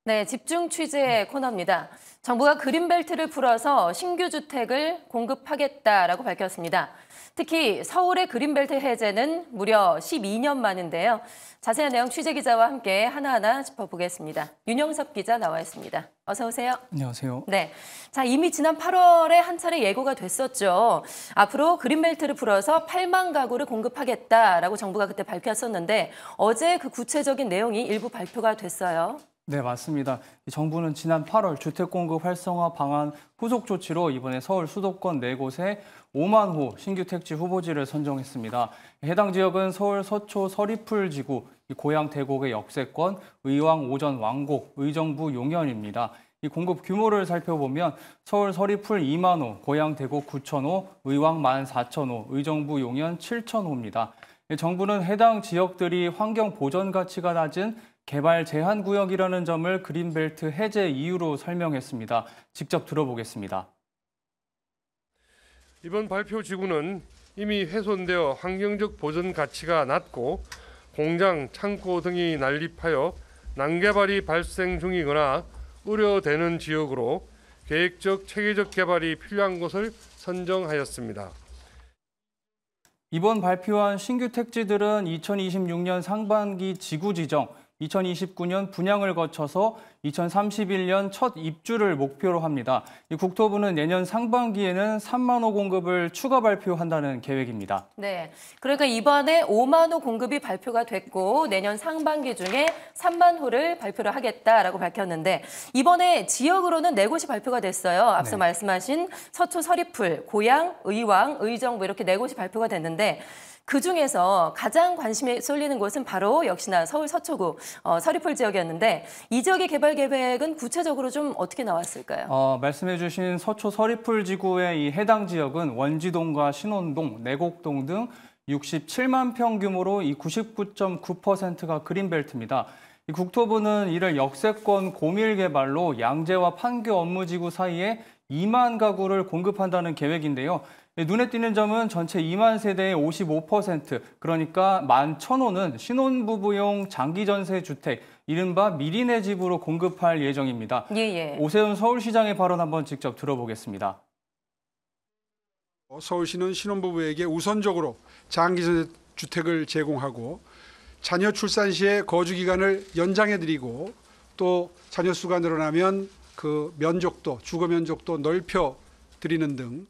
네, 집중 취재 코너입니다. 정부가 그린벨트를 풀어서 신규 주택을 공급하겠다라고 밝혔습니다. 특히 서울의 그린벨트 해제는 무려 12년 만인데요. 자세한 내용 취재기자와 함께 하나하나 짚어보겠습니다. 윤영섭 기자 나와 있습니다. 어서 오세요. 안녕하세요. 네, 자 이미 지난 8월에 한 차례 예고가 됐었죠. 앞으로 그린벨트를 풀어서 8만 가구를 공급하겠다라고 정부가 그때 밝혔었는데 어제 그 구체적인 내용이 일부 발표가 됐어요. 네, 맞습니다. 정부는 지난 8월 주택공급 활성화 방안 후속 조치로 이번에 서울 수도권 4곳에 5만 호 신규 택지 후보지를 선정했습니다. 해당 지역은 서울 서초 서리풀 지구, 고양 대곡의 역세권, 의왕 오전 왕곡, 의정부 용현입니다. 이 공급 규모를 살펴보면 서울 서리풀 2만 호, 고양 대곡 9천 호, 의왕 14,000호, 의정부 용현 7,000호입니다. 정부는 해당 지역들이 환경 보전 가치가 낮은 개발 제한 구역이라는 점을 그린벨트 해제 이유로 설명했습니다. 직접 들어보겠습니다. 이번 발표 지구는 이미 훼손되어 환경적 보전 가치가 낮고 공장, 창고 등이 난립하여 난개발이 발생 중이거나 우려되는 지역으로 계획적, 체계적 개발이 필요한 곳을 선정하였습니다. 이번 발표한 신규 택지들은 2026년 상반기 지구 지정, 2029년 분양을 거쳐서 2031년 첫 입주를 목표로 합니다. 국토부는 내년 상반기에는 3만 호 공급을 추가 발표한다는 계획입니다. 네, 그러니까 이번에 5만 호 공급이 발표가 됐고 내년 상반기 중에 3만 호를 발표를 하겠다라고 밝혔는데 이번에 지역으로는 4곳이 발표가 됐어요. 앞서 말씀하신 서초 서리풀, 고양, 의왕, 의정부 이렇게 4곳이 발표가 됐는데 그중에서 가장 관심이 쏠리는 곳은 바로 역시나 서울 서초구 서리풀 지역이었는데 이 지역의 개발 계획은 구체적으로 좀 어떻게 나왔을까요? 말씀해 주신 서초 서리풀 지구의 이 해당 지역은 원지동과 신원동, 내곡동 등 67만 평 규모로 이 99.9%가 그린벨트입니다. 이 국토부는 이를 역세권 고밀 개발로 양재와 판교 업무지구 사이에 2만 가구를 공급한다는 계획인데요. 눈에 띄는 점은 전체 2만 세대의 55%, 그러니까 11,000호는 신혼부부용 장기전세 주택, 이른바 미리네 집으로 공급할 예정입니다. 오세훈 서울시장의 발언 한번 직접 들어보겠습니다. 서울시는 신혼부부에게 우선적으로 장기전세 주택을 제공하고 자녀 출산 시에 거주기간을 연장해드리고 또 자녀 수가 늘어나면 그 면적도, 주거 면적도 넓혀드리는 등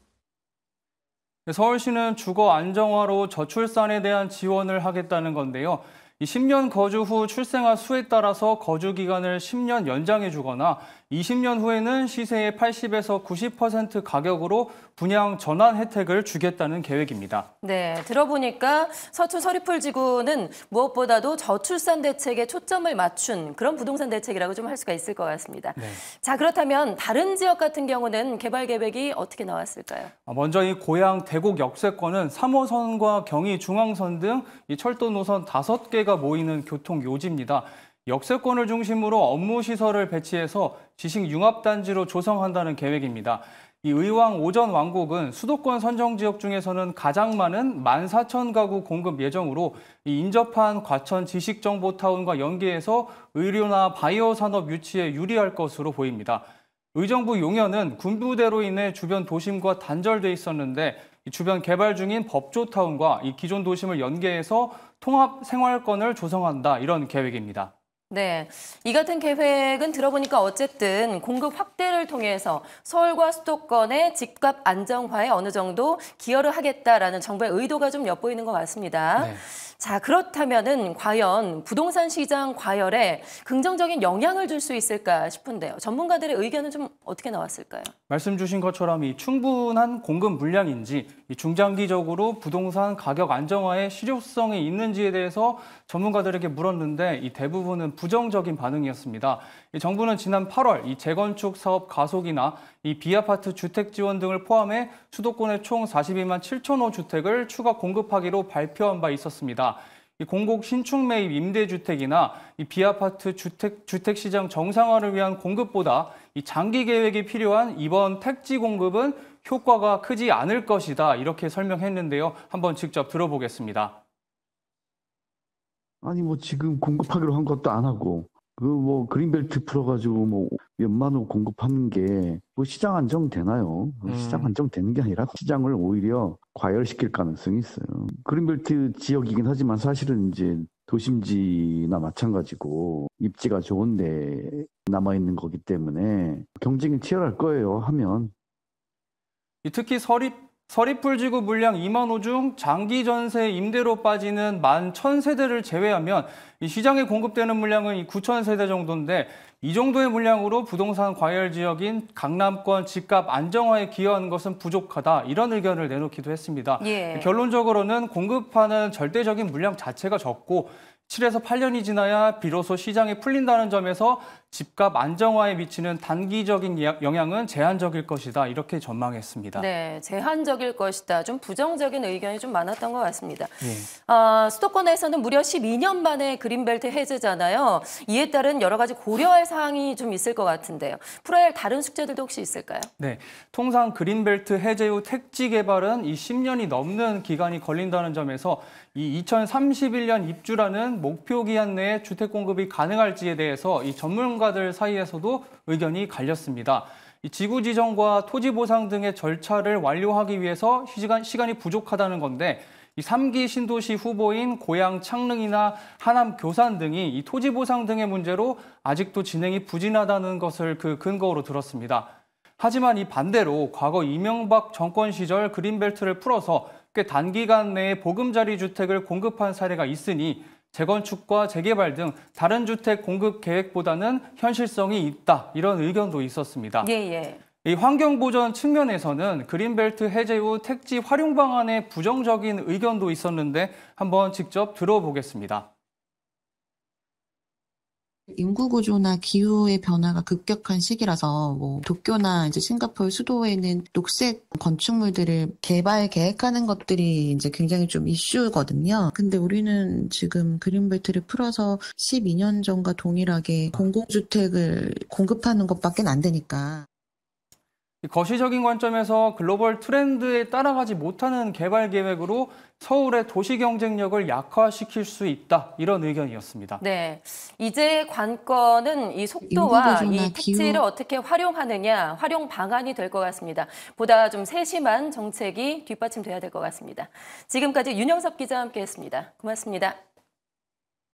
서울시는 주거 안정화로 저출산에 대한 지원을 하겠다는 건데요. 10년 거주 후 출생아 수에 따라서 거주 기간을 10년 연장해 주거나 20년 후에는 시세의 80에서 90% 가격으로 분양 전환 혜택을 주겠다는 계획입니다. 네, 들어보니까 서초 서리풀 지구는 무엇보다도 저출산 대책에 초점을 맞춘 그런 부동산 대책이라고 좀 할 수가 있을 것 같습니다. 자, 그렇다면 다른 지역 같은 경우는 개발 계획이 어떻게 나왔을까요? 먼저 이 고양 대곡 역세권은 3호선과 경의 중앙선 등 이 철도 노선 5개가 모이는 교통 요지입니다. 역세권을 중심으로 업무 시설을 배치해서 지식 융합단지로 조성한다는 계획입니다. 이 의왕 오전 왕곡은 수도권 선정 지역 중에서는 가장 많은 14,000가구 공급 예정으로 이 인접한 과천 지식정보타운과 연계해서 의료나 바이오 산업 유치에 유리할 것으로 보입니다. 의정부 용현은 군부대로 인해 주변 도심과 단절돼 있었는데 주변 개발 중인 법조타운과 이 기존 도심을 연계해서 통합 생활권을 조성한다, 이런 계획입니다. 네, 이 같은 계획은 들어보니까 어쨌든 공급 확대를 통해서 서울과 수도권의 집값 안정화에 어느 정도 기여를 하겠다라는 정부의 의도가 좀 엿보이는 것 같습니다. 자, 그렇다면은 과연 부동산 시장 과열에 긍정적인 영향을 줄 수 있을까 싶은데요. 전문가들의 의견은 좀 어떻게 나왔을까요? 말씀 주신 것처럼 이 충분한 공급 물량인지, 이 중장기적으로 부동산 가격 안정화에 실효성이 있는지에 대해서 전문가들에게 물었는데 이 대부분은 부정적인 반응이었습니다. 이 정부는 지난 8월 이 재건축 사업 가속이나 이 비아파트 주택 지원 등을 포함해 수도권의 총 42만 7천호 주택을 추가 공급하기로 발표한 바 있었습니다. 이 공공 신축 매입 임대주택이나 이 비아파트 주택 시장 정상화를 위한 공급보다 이 장기 계획이 필요한 이번 택지 공급은 효과가 크지 않을 것이다, 이렇게 설명했는데요. 한번 직접 들어보겠습니다. 아니 뭐 지금 공급하기로 한 것도 안 하고 뭐 그린벨트 풀어가지고 뭐 몇만 호 공급하는 게 뭐 시장 안정되나요? 시장 안정되는 게 아니라 시장을 오히려 과열시킬 가능성이 있어요. 그린벨트 지역이긴 하지만 사실은 이제 도심지나 마찬가지고 입지가 좋은데 남아있는 거기 때문에 경쟁이 치열할 거예요, 하면. 특히 서리풀지구 물량 2만 호 중 장기 전세 임대로 빠지는 11,000세대를 제외하면 이 시장에 공급되는 물량은 9,000세대 정도인데 이 정도의 물량으로 부동산 과열 지역인 강남권 집값 안정화에 기여하는 것은 부족하다. 이런 의견을 내놓기도 했습니다. 예. 결론적으로는 공급하는 절대적인 물량 자체가 적고 7에서 8년이 지나야 비로소 시장이 풀린다는 점에서 집값 안정화에 미치는 단기적인 영향은 제한적일 것이다. 이렇게 전망했습니다. 네, 제한적일 것이다. 좀 부정적인 의견이 좀 많았던 것 같습니다. 예. 수도권에서는 무려 12년 만에 그린벨트 해제잖아요. 이에 따른 여러 가지 고려할 사항이 좀 있을 것 같은데요. 풀어야 할 다른 숙제들도 혹시 있을까요? 네, 통상 그린벨트 해제 후 택지 개발은 이 10년이 넘는 기간이 걸린다는 점에서 이 2031년 입주라는 목표 기한 내에 주택 공급이 가능할지에 대해서 이 전문가들 사이에서도 의견이 갈렸습니다. 이 지구 지정과 토지 보상 등의 절차를 완료하기 위해서 시간이 부족하다는 건데 이 3기 신도시 후보인 고양 창릉이나 하남 교산 등이 이 토지 보상 등의 문제로 아직도 진행이 부진하다는 것을 그 근거로 들었습니다. 하지만 이 반대로 과거 이명박 정권 시절 그린벨트를 풀어서 꽤 단기간 내에 보금자리 주택을 공급한 사례가 있으니 재건축과 재개발 등 다른 주택 공급 계획보다는 현실성이 있다. 이런 의견도 있었습니다. 예. 이 환경보전 측면에서는 그린벨트 해제 후 택지 활용 방안에 부정적인 의견도 있었는데 한번 직접 들어보겠습니다. 인구 구조나 기후의 변화가 급격한 시기라서 뭐 도쿄나 이제 싱가포르 수도에는 녹색 건축물들을 개발 계획하는 것들이 이제 굉장히 좀 이슈거든요. 근데 우리는 지금 그린벨트를 풀어서 12년 전과 동일하게 공공주택을 공급하는 것밖에 안 되니까. 거시적인 관점에서 글로벌 트렌드에 따라가지 못하는 개발 계획으로 서울의 도시 경쟁력을 약화시킬 수 있다. 이런 의견이었습니다. 네, 이제 관건은 이 속도와 이 택지를 기후... 어떻게 활용하느냐, 활용 방안이 될 것 같습니다. 보다 좀 세심한 정책이 뒷받침돼야 될 것 같습니다. 지금까지 윤영섭 기자와 함께했습니다. 고맙습니다.